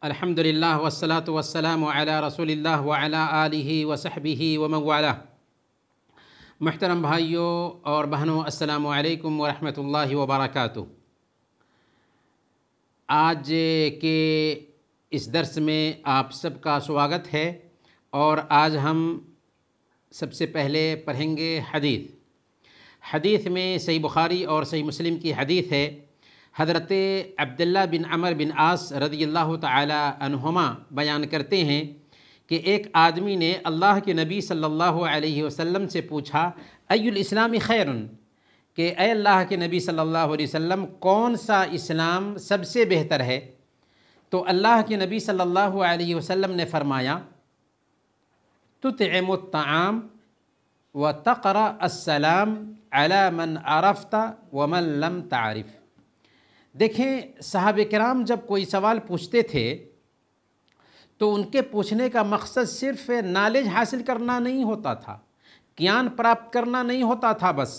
الحمدللہ والصلاة والسلام علی رسول اللہ وعلی آلہ وصحبہ ومن والہ۔ محترم بھائیوں اور بہنوں، السلام علیکم ورحمۃ اللہ وبرکاتہ۔ آج کے اس درس میں آپ سب کا سواگت ہے، اور آج ہم سب سے پہلے پڑھیں گے حدیث میں صحیح بخاری اور صحیح مسلم کی حدیث ہے۔ حضرت عبداللہ بن عمر بن عاص رضی اللہ تعالی عنہما بیان کرتے ہیں کہ ایک آدمی نے اللہ کے نبی صلی اللہ علیہ وسلم سے پوچھا، ای الاسلام خیر، کہ اے اللہ کے نبی صلی اللہ علیہ وسلم کون سا اسلام سب سے بہتر ہے؟ تو اللہ کے نبی صلی اللہ علیہ وسلم نے فرمایا، تطعم الطعام وتقرأ السلام علی من عرفت ومن لم تعرف۔ دیکھیں، صحابہ کرام جب کوئی سوال پوچھتے تھے تو ان کے پوچھنے کا مقصد صرف نالج حاصل کرنا نہیں ہوتا تھا، گیان پراپت کرنا نہیں ہوتا تھا بس،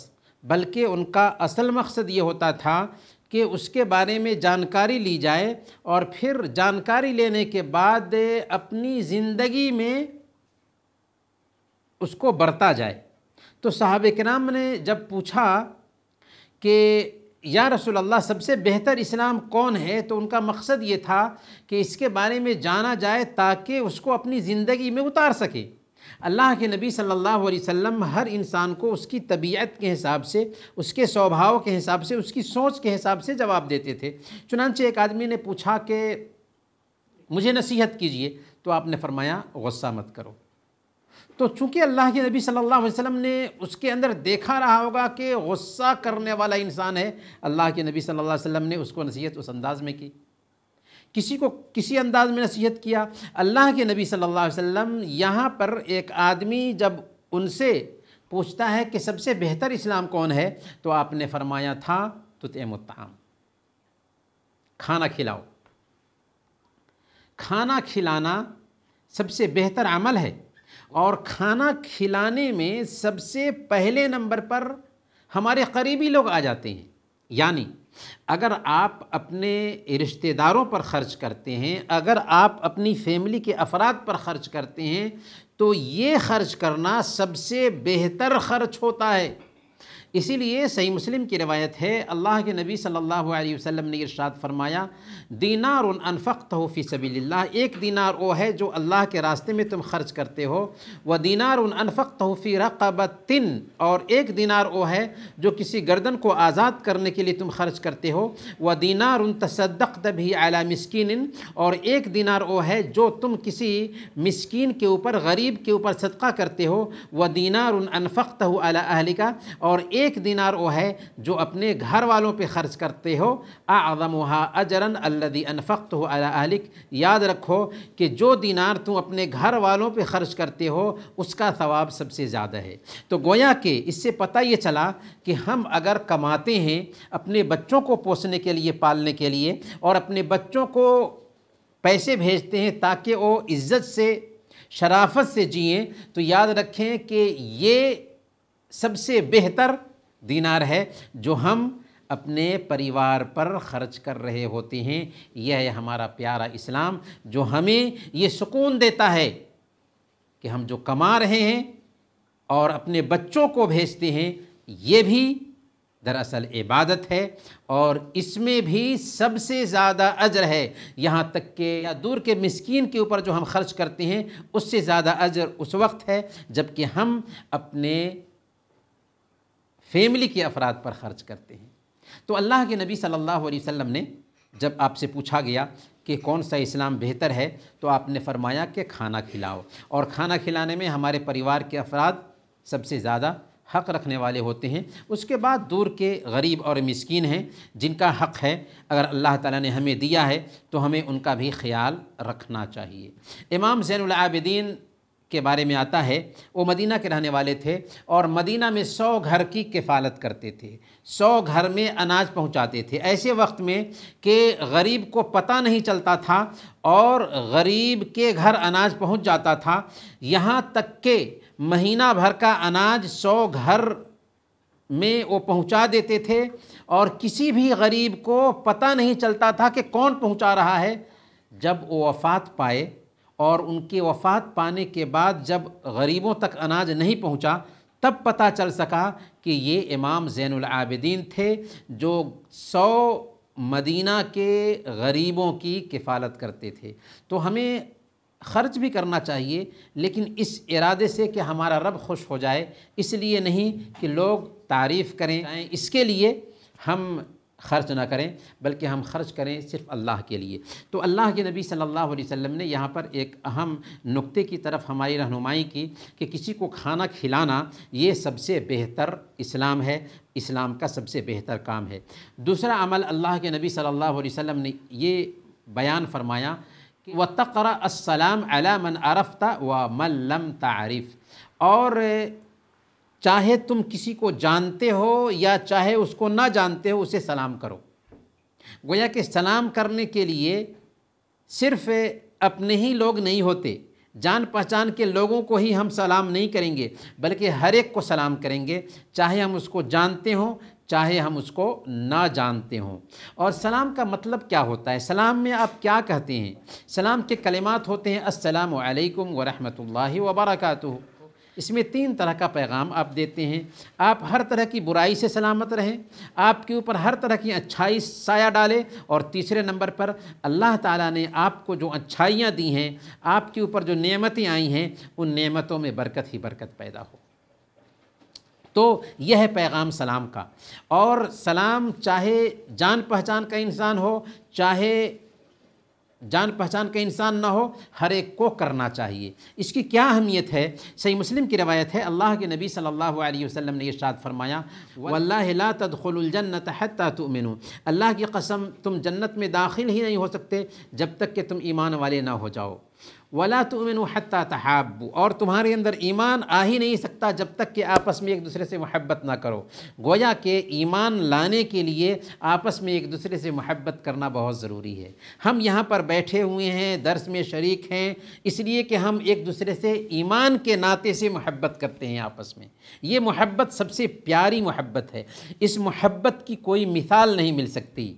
بلکہ ان کا اصل مقصد یہ ہوتا تھا کہ اس کے بارے میں جانکاری لی جائے، اور پھر جانکاری لینے کے بعد اپنی زندگی میں اس کو برتا جائے۔ تو صحابہ کرام نے جب پوچھا کہ یا رسول اللہ سب سے بہتر اسلام کون ہے، تو ان کا مقصد یہ تھا کہ اس کے بارے میں جانا جائے تاکہ اس کو اپنی زندگی میں اتار سکے۔ اللہ کے نبی صلی اللہ علیہ وسلم ہر انسان کو اس کی طبیعت کے حساب سے، اس کے سوبھاؤ کے حساب سے، اس کی سوچ کے حساب سے جواب دیتے تھے۔ چنانچہ ایک آدمی نے پوچھا کہ مجھے نصیحت کیجئے، تو آپ نے فرمایا غصہ مت کرو۔ تو چونکہ اللہ کے نبی صلی اللہ علیہ وسلم نے اس کے اندر دیکھا رہا ہوگا کہ غصہ کرنے والا انسان ہے، اللہ کے نبی صلی اللہ علیہ وسلم نے اس کو نصیحت اس انداز میں کی، کسی کو کسی انداز میں نصیحت کیا۔ اللہ کے نبی صلی اللہ علیہ وسلم یہاں پر ایک آدمی جب ان سے پوچھتا ہے کہ سب سے بہتر اسلام کون ہے، تو آپ نے فرمایا تھا تطعم الطعام، کھانا کھلاؤ۔ کھانا کھلانا سب سے بہتر عمل ہے، اور کھانا کھلانے میں سب سے پہلے نمبر پر ہمارے قریبی لوگ آ جاتے ہیں۔ یعنی اگر آپ اپنے رشتہ داروں پر خرچ کرتے ہیں، اگر آپ اپنی فیملی کے افراد پر خرچ کرتے ہیں، تو یہ خرچ کرنا سب سے بہتر خرچ ہوتا ہے۔ اسی لیے صحیح مسلم کی روایت ہے، اللہ کے نبی صلی اللہ علیہ وسلم نے ارشاد فرمایا، دینار انفقتہ فی سبیل اللہ، ایک دینار وہ ہے جو اللہ کے راستے میں تم خرچ کرتے ہو، ودینار انفقتہ فی رقبۃ، اور ایک دینار وہ ہے جو کسی گردن کو آزاد کرنے کے لیے تم خرچ کرتے ہو، ودینار تصدقت بہ علی مسکین، اور ایک دینار وہ ہے جو تم کسی مسکین کے اوپر، غریب کے اوپر صدقہ کرتے ہو، ودینار انفقتہ علی اہلک، اور ایک دینار وہ ہے جو اپنے گھر والوں پہ خرچ کرتے ہو، اعظمها اجرا الذی انفقتہ علی اہلک، یاد رکھو کہ جو دینار تم اپنے گھر والوں پہ خرچ کرتے ہو اس کا ثواب سب سے زیادہ ہے۔ تو گویا کہ اس سے پتہ یہ چلا کہ ہم اگر کماتے ہیں اپنے بچوں کو پوسنے کے لیے، پالنے کے لیے، اور اپنے بچوں کو پیسے بھیجتے ہیں تاکہ وہ عزت سے، شرافت سے جئیں، تو یاد رکھیں کہ یہ سب سے بہتر دینار ہے جو ہم اپنے پریوار پر خرچ کر رہے ہوتے ہیں۔ یہ ہے ہمارا پیارا اسلام جو ہمیں یہ سکون دیتا ہے کہ ہم جو کما رہے ہیں اور اپنے بچوں کو بھیجتے ہیں، یہ بھی دراصل عبادت ہے، اور اس میں بھی سب سے زیادہ اجر ہے۔ یہاں تک کہ یا دور کے مسکین کے اوپر جو ہم خرچ کرتے ہیں اس سے زیادہ اجر اس وقت ہے جب کہ ہم اپنے فیملی کے افراد پر خرچ کرتے ہیں۔ تو اللہ کے نبی صلی اللہ علیہ وسلم نے جب آپ سے پوچھا گیا کہ کون سا اسلام بہتر ہے، تو آپ نے فرمایا کہ کھانا کھلاؤ، اور کھانا کھلانے میں ہمارے پریوار کے افراد سب سے زیادہ حق رکھنے والے ہوتے ہیں۔ اس کے بعد دور کے غریب اور مسکین ہیں جن کا حق ہے، اگر اللہ تعالیٰ نے ہمیں دیا ہے تو ہمیں ان کا بھی خیال رکھنا چاہیے۔ امام زین العابدین کے بارے میں آتا ہے، وہ مدینہ کے رہنے والے تھے، اور مدینہ میں 100 گھر کی کفالت کرتے تھے، 100 گھر میں اناج پہنچاتے تھے، ایسے وقت میں کہ غریب کو پتہ نہیں چلتا تھا اور غریب کے گھر اناج پہنچ جاتا تھا، یہاں تک کہ مہینہ بھر کا اناج 100 گھر میں وہ پہنچا دیتے تھے، اور کسی بھی غریب کو پتہ نہیں چلتا تھا کہ کون پہنچا رہا ہے، جب وہ وفات پائے اور ان کے وفات پانے کے بعد جب غریبوں تک اناج نہیں پہنچا تب پتہ چل سکا کہ یہ امام زین العابدین تھے جو 100 مدینہ کے غریبوں کی کفالت کرتے تھے۔ تو ہمیں خرچ بھی کرنا چاہیے، لیکن اس ارادے سے کہ ہمارا رب خوش ہو جائے، اس لیے نہیں کہ لوگ تعریف کریں، اس کے لیے ہم خرچ نہ کریں، بلکہ ہم خرچ کریں صرف اللہ کے لیے۔ تو اللہ کے نبی صلی اللہ علیہ وسلم نے یہاں پر ایک اہم نقطے کی طرف ہماری رہنمائی کی کہ کسی کو کھانا کھلانا یہ سب سے بہتر اسلام ہے، اسلام کا سب سے بہتر کام ہے۔ دوسرا عمل اللہ کے نبی صلی اللہ علیہ وسلم نے یہ بیان فرمایا کہ وَتَقْرَأَ السَّلَامَ عَلَى مَنْ عَرَفْتَ وَمَنْ لَمْ تَعْرِفْ، اور چاہے تم کسی کو جانتے ہو یا چاہے اس کو نہ جانتے ہو، اسے سلام کرو۔ گویا کہ سلام کرنے کے لیے صرف اپنے ہی لوگ نہیں ہوتے، جان پہچان کے لوگوں کو ہی ہم سلام نہیں کریں گے، بلکہ ہر ایک کو سلام کریں گے، چاہے ہم اس کو جانتے ہوں چاہے ہم اس کو نہ جانتے ہوں۔ اور سلام کا مطلب کیا ہوتا ہے؟ سلام میں آپ کیا کہتے ہیں؟ سلام کے کلمات ہوتے ہیں السلام علیکم ورحمۃ اللہ وبرکاتہ۔ اس میں 3 طرح کا پیغام آپ دیتے ہیں۔ آپ ہر طرح کی برائی سے سلامت رہیں، آپ کے اوپر ہر طرح کی اچھائی سایہ ڈالے، اور تیسرے نمبر پر اللہ تعالیٰ نے آپ کو جو اچھائیاں دی ہیں، آپ کے اوپر جو نعمتیں آئی ہیں، ان نعمتوں میں برکت ہی برکت پیدا ہو۔ تو یہ ہے پیغام سلام کا۔ اور سلام چاہے جان پہچان کا انسان ہو چاہے جان پہچان کا انسان نہ ہو، ہر ایک کو کرنا چاہیے۔ اس کی کیا اہمیت ہے؟ صحیح مسلم کی روایت ہے، اللہ کے نبی صلی اللہ علیہ وسلم نے ارشاد فرمایا وَاللَّهِ لَا تَدْخُلُوا الْجَنَّةَ حَتَّى تُؤْمِنُوا، اللہ کی قسم تم جنت میں داخل ہی نہیں ہو سکتے جب تک کہ تم ایمان والے نہ ہو جاؤ۔ وَلَا تُؤْمِنُوا حَتَّى تَحَابُّوا، اور تمہارے اندر ایمان آ ہی نہیں سکتا جب تک کہ آپس میں ایک دوسرے سے محبت نہ کرو۔ گویا کہ ایمان لانے کے لیے آپس میں ایک دوسرے سے محبت کرنا بہت ضروری ہے۔ ہم یہاں پر بیٹھے ہوئے ہیں، درس میں شریک ہیں، اس لیے کہ ہم ایک دوسرے سے ایمان کے ناطے سے محبت کرتے ہیں آپس میں۔ یہ محبت سب سے پیاری محبت ہے، اس محبت کی کوئی مثال نہیں مل سکتی۔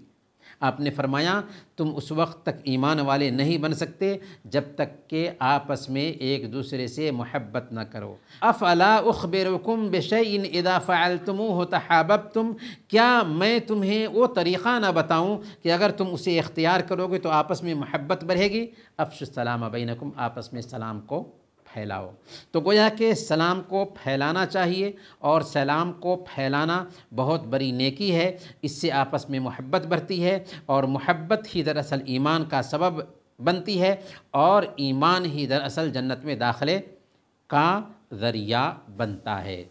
آپ نے فرمایا تم اس وقت تک ایمان والے نہیں بن سکتے جب تک کہ آپس میں ایک دوسرے سے محبت نہ کرو۔ افلا اخبرکم بشیء اذا فعلتموہ تحاببتم، کیا میں تمہیں وہ طریقہ نہ بتاؤں کہ اگر تم اسے اختیار کرو گے تو آپس میں محبت بڑھے گی؟ افشوا السلام بینکم، آپس میں سلام کو پھیلاؤ۔ تو گویا کہ سلام کو پھیلانا چاہیے، اور سلام کو پھیلانا بہت بڑی نیکی ہے، اس سے آپس میں محبت بڑھتی ہے، اور محبت ہی دراصل ایمان کا سبب بنتی ہے، اور ایمان ہی دراصل جنت میں داخلے کا ذریعہ بنتا ہے۔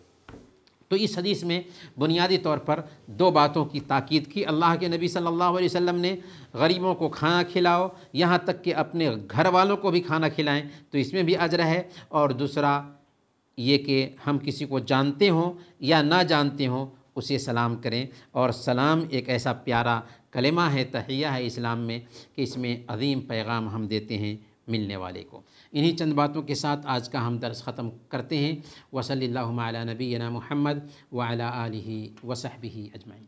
تو اس حدیث میں بنیادی طور پر 2 باتوں کی تاکید کی۔ اللہ کے نبی صلی اللہ علیہ وسلم نے غریبوں کو کھانا کھلاؤ، یہاں تک کہ اپنے گھر والوں کو بھی کھانا کھلائیں، تو اس میں بھی اجر ہے۔ اور دوسرا یہ کہ ہم کسی کو جانتے ہوں یا نہ جانتے ہوں اسے سلام کریں، اور سلام ایک ایسا پیارا کلمہ ہے، تحیہ ہے اسلام میں، کہ اس میں عظیم پیغام ہم دیتے ہیں ملنے والے کو۔ انہی چند باتوں کے ساتھ آج کا ہم درس ختم کرتے ہیں۔ وصلی اللہ علی نبینا محمد وعلی آلہ وصحبہ اجمعین۔